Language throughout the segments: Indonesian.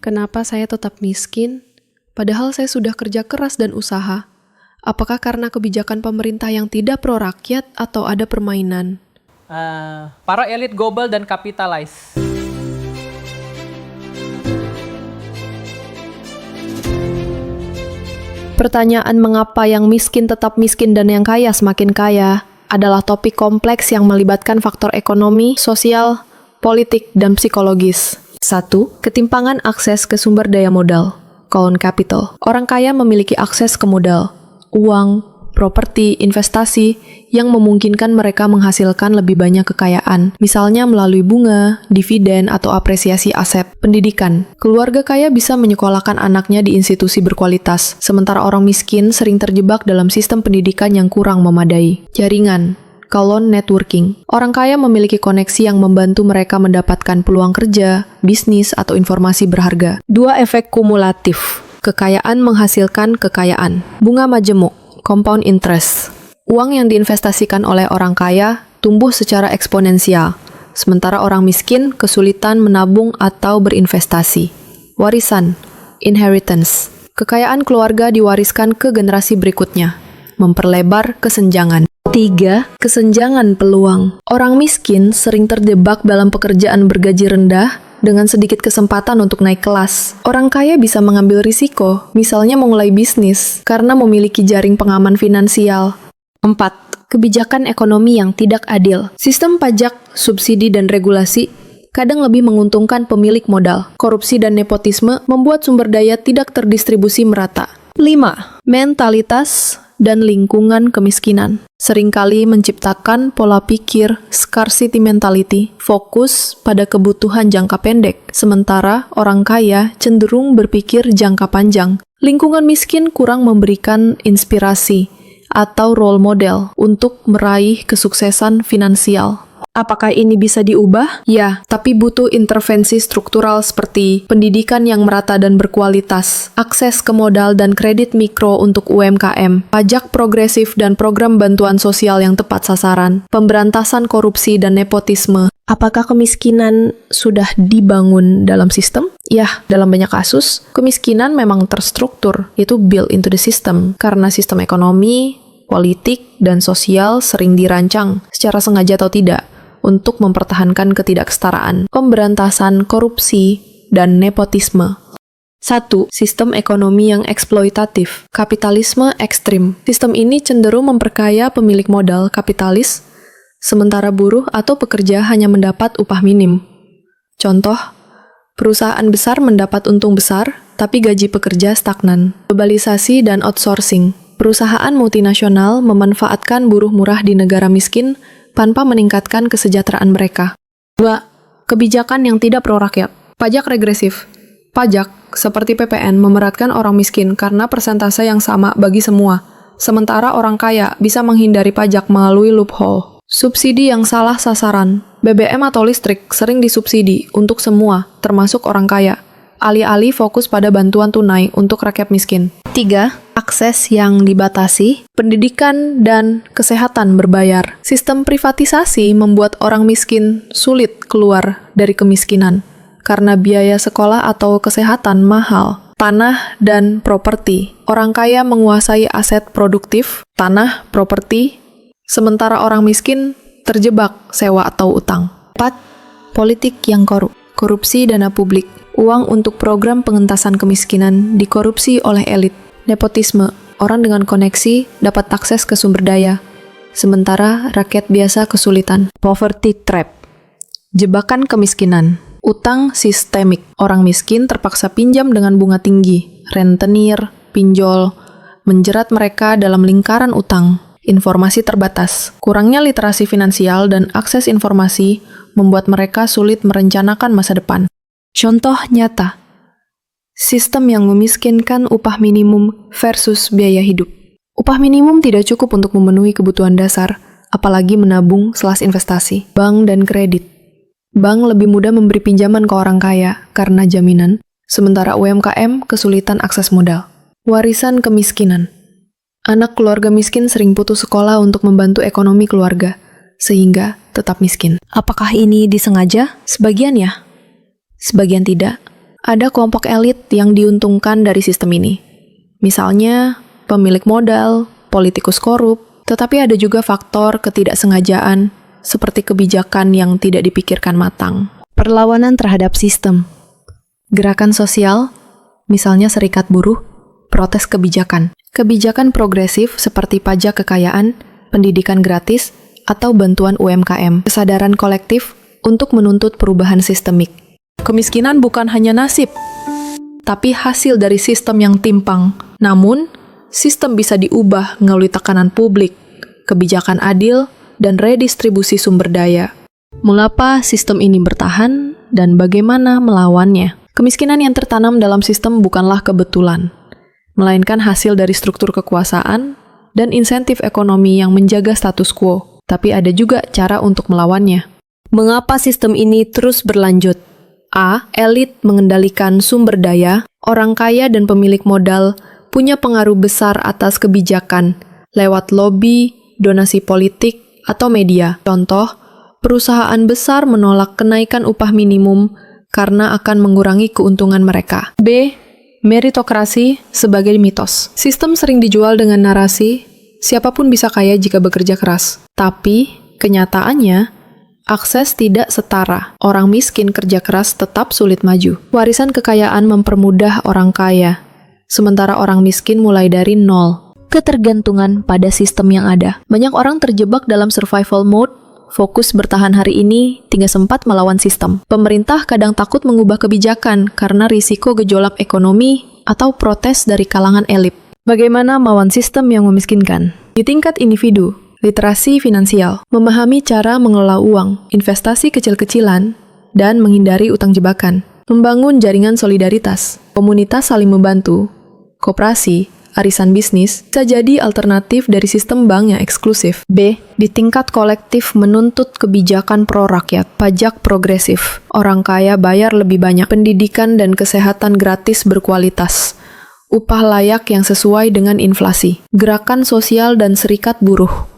Kenapa saya tetap miskin? Padahal saya sudah kerja keras dan usaha. Apakah karena kebijakan pemerintah yang tidak pro rakyat atau ada permainan? Para elit global dan kapitalis. Pertanyaan mengapa yang miskin tetap miskin dan yang kaya semakin kaya adalah topik kompleks yang melibatkan faktor ekonomi, sosial, politik, dan psikologis. 1. Ketimpangan akses ke sumber daya modal, Common Capital. Orang kaya memiliki akses ke modal, uang, properti, investasi yang memungkinkan mereka menghasilkan lebih banyak kekayaan, misalnya melalui bunga, dividen, atau apresiasi aset. Pendidikan. Keluarga kaya bisa menyekolahkan anaknya di institusi berkualitas, sementara orang miskin sering terjebak dalam sistem pendidikan yang kurang memadai. Jaringan. Networking. Orang kaya memiliki koneksi yang membantu mereka mendapatkan peluang kerja, bisnis, atau informasi berharga. 2. Efek kumulatif. Kekayaan menghasilkan kekayaan. Bunga majemuk, compound interest. Uang yang diinvestasikan oleh orang kaya tumbuh secara eksponensial, sementara orang miskin kesulitan menabung atau berinvestasi. Warisan, inheritance. Kekayaan keluarga diwariskan ke generasi berikutnya, memperlebar kesenjangan. 3. Kesenjangan peluang. Orang miskin sering terjebak dalam pekerjaan bergaji rendah dengan sedikit kesempatan untuk naik kelas. Orang kaya bisa mengambil risiko, misalnya memulai bisnis, karena memiliki jaring pengaman finansial. 4. Kebijakan ekonomi yang tidak adil. Sistem pajak, subsidi, dan regulasi kadang lebih menguntungkan pemilik modal. Korupsi dan nepotisme membuat sumber daya tidak terdistribusi merata. 5. Mentalitas dan lingkungan kemiskinan seringkali menciptakan pola pikir scarcity mentality, fokus pada kebutuhan jangka pendek, sementara orang kaya cenderung berpikir jangka panjang. Lingkungan miskin kurang memberikan inspirasi atau role model untuk meraih kesuksesan finansial. Apakah ini bisa diubah? Ya, tapi butuh intervensi struktural seperti pendidikan yang merata dan berkualitas, akses ke modal dan kredit mikro untuk UMKM, pajak progresif dan program bantuan sosial yang tepat sasaran, pemberantasan korupsi dan nepotisme. Apakah kemiskinan sudah dibangun dalam sistem? Ya, dalam banyak kasus, kemiskinan memang terstruktur, yaitu built into the system, karena sistem ekonomi, politik, dan sosial sering dirancang, secara sengaja atau tidak, untuk mempertahankan ketidaksetaraan, pemberantasan korupsi, dan nepotisme. 1. Sistem ekonomi yang eksploitatif, kapitalisme ekstrim. Sistem ini cenderung memperkaya pemilik modal kapitalis, sementara buruh atau pekerja hanya mendapat upah minim. Contoh, perusahaan besar mendapat untung besar, tapi gaji pekerja stagnan. Globalisasi dan outsourcing. Perusahaan multinasional memanfaatkan buruh murah di negara miskin tanpa meningkatkan kesejahteraan mereka. 2. Kebijakan yang tidak pro rakyat. Pajak regresif. Pajak, seperti PPN, memeratkan orang miskin karena persentase yang sama bagi semua, sementara orang kaya bisa menghindari pajak melalui loophole. Subsidi yang salah sasaran. BBM atau listrik sering disubsidi untuk semua, termasuk orang kaya, alih-alih fokus pada bantuan tunai untuk rakyat miskin. 3. Akses yang dibatasi, pendidikan dan kesehatan berbayar. Sistem privatisasi membuat orang miskin sulit keluar dari kemiskinan karena biaya sekolah atau kesehatan mahal. Tanah dan properti. Orang kaya menguasai aset produktif, tanah, properti, sementara orang miskin terjebak sewa atau utang. 4. Politik yang korup. Korupsi dana publik. Uang untuk program pengentasan kemiskinan dikorupsi oleh elit. Nepotisme, orang dengan koneksi dapat akses ke sumber daya, sementara rakyat biasa kesulitan. Poverty trap, jebakan kemiskinan. Utang sistemik, orang miskin terpaksa pinjam dengan bunga tinggi, rentenir, pinjol, menjerat mereka dalam lingkaran utang. Informasi terbatas, kurangnya literasi finansial dan akses informasi membuat mereka sulit merencanakan masa depan. Contoh nyata, sistem yang memiskinkan upah minimum versus biaya hidup. Upah minimum tidak cukup untuk memenuhi kebutuhan dasar, apalagi menabung / investasi. Bank dan kredit. Bank lebih mudah memberi pinjaman ke orang kaya karena jaminan, sementara UMKM kesulitan akses modal. Warisan kemiskinan. Anak keluarga miskin sering putus sekolah untuk membantu ekonomi keluarga, sehingga tetap miskin. Apakah ini disengaja? Sebagian ya, sebagian tidak. Ada kelompok elit yang diuntungkan dari sistem ini. Misalnya, pemilik modal, politikus korup, tetapi ada juga faktor ketidaksengajaan, seperti kebijakan yang tidak dipikirkan matang. Perlawanan terhadap sistem. Gerakan sosial, misalnya serikat buruh, protes kebijakan. Kebijakan progresif seperti pajak kekayaan, pendidikan gratis, atau bantuan UMKM. Kesadaran kolektif untuk menuntut perubahan sistemik. Kemiskinan bukan hanya nasib, tapi hasil dari sistem yang timpang. Namun, sistem bisa diubah melalui tekanan publik, kebijakan adil, dan redistribusi sumber daya. Mengapa sistem ini bertahan dan bagaimana melawannya? Kemiskinan yang tertanam dalam sistem bukanlah kebetulan, melainkan hasil dari struktur kekuasaan dan insentif ekonomi yang menjaga status quo. Tapi ada juga cara untuk melawannya. Mengapa sistem ini terus berlanjut? A. Elit mengendalikan sumber daya, orang kaya dan pemilik modal punya pengaruh besar atas kebijakan lewat lobby, donasi politik, atau media. Contoh, perusahaan besar menolak kenaikan upah minimum karena akan mengurangi keuntungan mereka. B. Meritokrasi sebagai mitos. Sistem sering dijual dengan narasi, siapapun bisa kaya jika bekerja keras. Tapi, kenyataannya, akses tidak setara. Orang miskin kerja keras tetap sulit maju. Warisan kekayaan mempermudah orang kaya, sementara orang miskin mulai dari nol. Ketergantungan pada sistem yang ada. Banyak orang terjebak dalam survival mode, fokus bertahan hari ini, tinggal sempat melawan sistem. Pemerintah kadang takut mengubah kebijakan karena risiko gejolak ekonomi atau protes dari kalangan elit. Bagaimana melawan sistem yang memiskinkan? Di tingkat individu, literasi finansial, memahami cara mengelola uang, investasi kecil-kecilan, dan menghindari utang jebakan. Membangun jaringan solidaritas, komunitas saling membantu, koperasi, arisan bisnis, bisa jadi alternatif dari sistem bank yang eksklusif. B. Di tingkat kolektif menuntut kebijakan pro-rakyat, pajak progresif, orang kaya bayar lebih banyak, pendidikan dan kesehatan gratis berkualitas, upah layak yang sesuai dengan inflasi, gerakan sosial dan serikat buruh,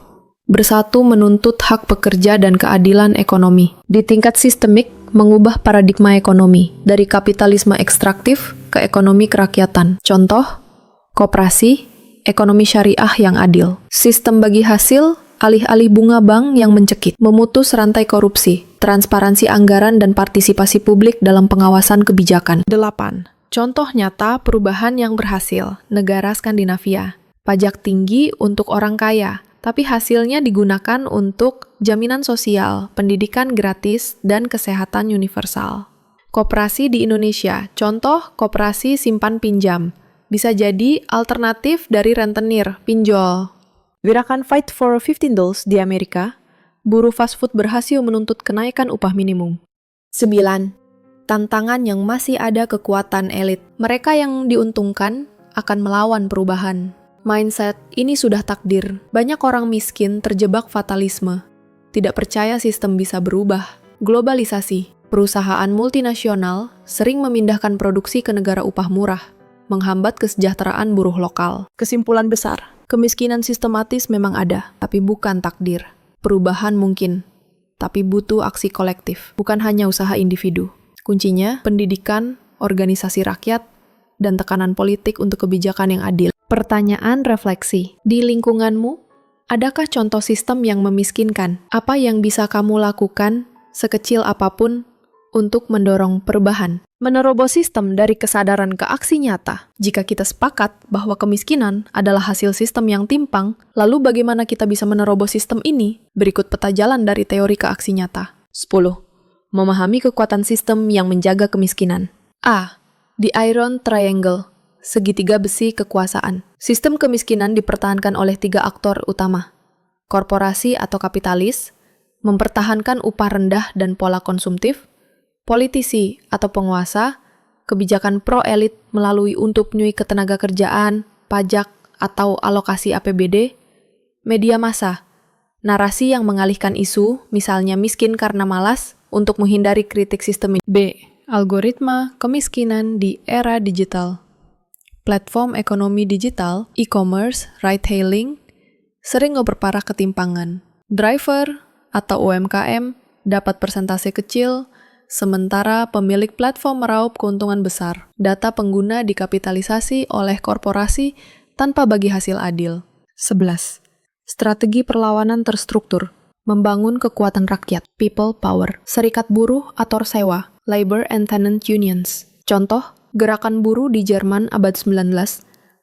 bersatu menuntut hak pekerja dan keadilan ekonomi. Di tingkat sistemik, mengubah paradigma ekonomi dari kapitalisme ekstraktif ke ekonomi kerakyatan. Contoh, koperasi, ekonomi syariah yang adil. Sistem bagi hasil, alih-alih bunga bank yang mencekik. Memutus rantai korupsi, transparansi anggaran dan partisipasi publik dalam pengawasan kebijakan. 8. Contoh nyata perubahan yang berhasil. Negara Skandinavia. Pajak tinggi untuk orang kaya, tapi hasilnya digunakan untuk jaminan sosial, pendidikan gratis, dan kesehatan universal. Koperasi di Indonesia, contoh koperasi simpan pinjam, bisa jadi alternatif dari rentenir, pinjol. Gerakan Fight for $15 di Amerika, buruh fast food berhasil menuntut kenaikan upah minimum. 9. Tantangan yang masih ada kekuatan elit. Mereka yang diuntungkan akan melawan perubahan. Mindset ini sudah takdir. Banyak orang miskin terjebak fatalisme. Tidak percaya sistem bisa berubah. Globalisasi. Perusahaan multinasional sering memindahkan produksi ke negara upah murah, menghambat kesejahteraan buruh lokal. Kesimpulan besar, kemiskinan sistematis memang ada, tapi bukan takdir. Perubahan mungkin, tapi butuh aksi kolektif, bukan hanya usaha individu. Kuncinya, pendidikan, organisasi rakyat, dan tekanan politik untuk kebijakan yang adil. Pertanyaan refleksi. Di lingkunganmu, adakah contoh sistem yang memiskinkan? Apa yang bisa kamu lakukan, sekecil apapun, untuk mendorong perubahan? Menerobos sistem dari kesadaran ke aksi nyata. Jika kita sepakat bahwa kemiskinan adalah hasil sistem yang timpang, lalu bagaimana kita bisa menerobos sistem ini? Berikut peta jalan dari teori ke aksi nyata. 10. Memahami kekuatan sistem yang menjaga kemiskinan. A. The Iron Triangle, segitiga besi kekuasaan. Sistem kemiskinan dipertahankan oleh 3 aktor utama. Korporasi atau kapitalis, mempertahankan upah rendah dan pola konsumtif. Politisi atau penguasa, kebijakan pro-elit melalui untuk nyui ketenaga kerjaan, pajak, atau alokasi APBD. Media massa, narasi yang mengalihkan isu, misalnya miskin karena malas, untuk menghindari kritik sistem. B. Algoritma kemiskinan di era digital. Platform ekonomi digital, e-commerce, ride-hailing, sering memperparah ketimpangan. Driver atau UMKM dapat persentase kecil, sementara pemilik platform meraup keuntungan besar. Data pengguna dikapitalisasi oleh korporasi tanpa bagi hasil adil. 11. Strategi perlawanan terstruktur. Membangun kekuatan rakyat, people power, serikat buruh atau sewa, labor and tenant unions. Contoh, gerakan buruh di Jerman abad 19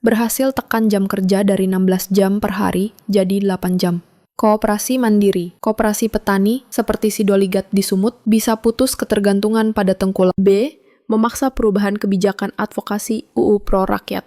berhasil tekan jam kerja dari 16 jam per hari jadi 8 jam. Koperasi mandiri, koperasi petani seperti Sidoligat di Sumut bisa putus ketergantungan pada tengkulak. B. Memaksa perubahan kebijakan advokasi UU Pro Rakyat.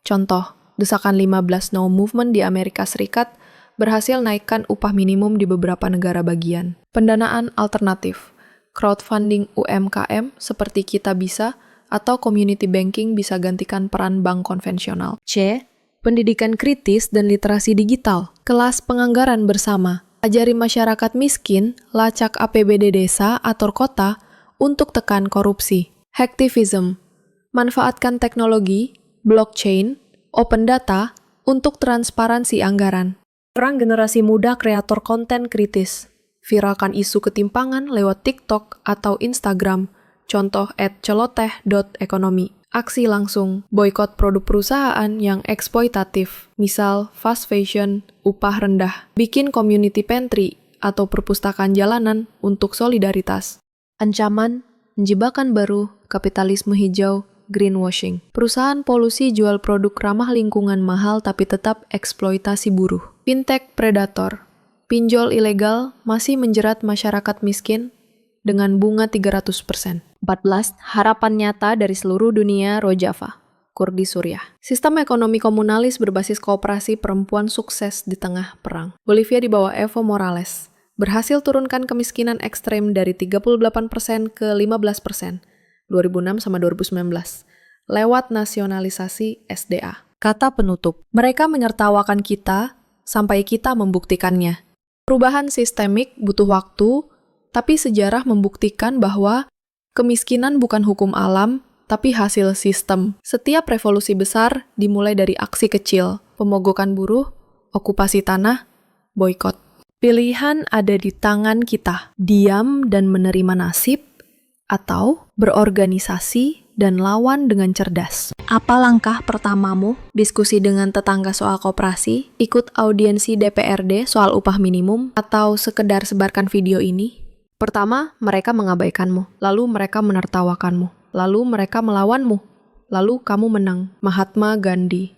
Contoh, desakan 15 No Movement di Amerika Serikat berhasil naikkan upah minimum di beberapa negara bagian. Pendanaan alternatif, crowdfunding UMKM seperti Kita Bisa atau community banking bisa gantikan peran bank konvensional. C. Pendidikan kritis dan literasi digital, kelas penganggaran bersama. Ajari masyarakat miskin lacak APBD desa atau kota untuk tekan korupsi. Hacktivism, manfaatkan teknologi, blockchain, open data untuk transparansi anggaran. Serang generasi muda kreator konten kritis. Viralkan isu ketimpangan lewat TikTok atau Instagram. Contoh @celoteh.ekonomi. Aksi langsung, boikot produk perusahaan yang eksploitatif, misal fast fashion, upah rendah. Bikin community pantry atau perpustakaan jalanan untuk solidaritas. Ancaman, jebakan baru, kapitalisme hijau, greenwashing. Perusahaan polusi jual produk ramah lingkungan mahal tapi tetap eksploitasi buruh. Fintech predator. Pinjol ilegal masih menjerat masyarakat miskin dengan bunga 300%. 14. Harapan nyata dari seluruh dunia Rojava. Kurdi Suriah. Sistem ekonomi komunalis berbasis kooperasi perempuan sukses di tengah perang. Bolivia di bawah Evo Morales berhasil turunkan kemiskinan ekstrem dari 38% ke 15%. 2006 sama 2019. Lewat nasionalisasi SDA. Kata penutup. Mereka menyertawakan kita sampai kita membuktikannya. Perubahan sistemik butuh waktu, tapi sejarah membuktikan bahwa kemiskinan bukan hukum alam, tapi hasil sistem. Setiap revolusi besar dimulai dari aksi kecil, pemogokan buruh, okupasi tanah, boikot. Pilihan ada di tangan kita, diam dan menerima nasib, atau berorganisasi dan lawan dengan cerdas. Apa langkah pertamamu? Diskusi dengan tetangga soal koperasi, ikut audiensi DPRD soal upah minimum, atau sekedar sebarkan video ini? Pertama, mereka mengabaikanmu, lalu mereka menertawakanmu, lalu mereka melawanmu, lalu kamu menang. Mahatma Gandhi.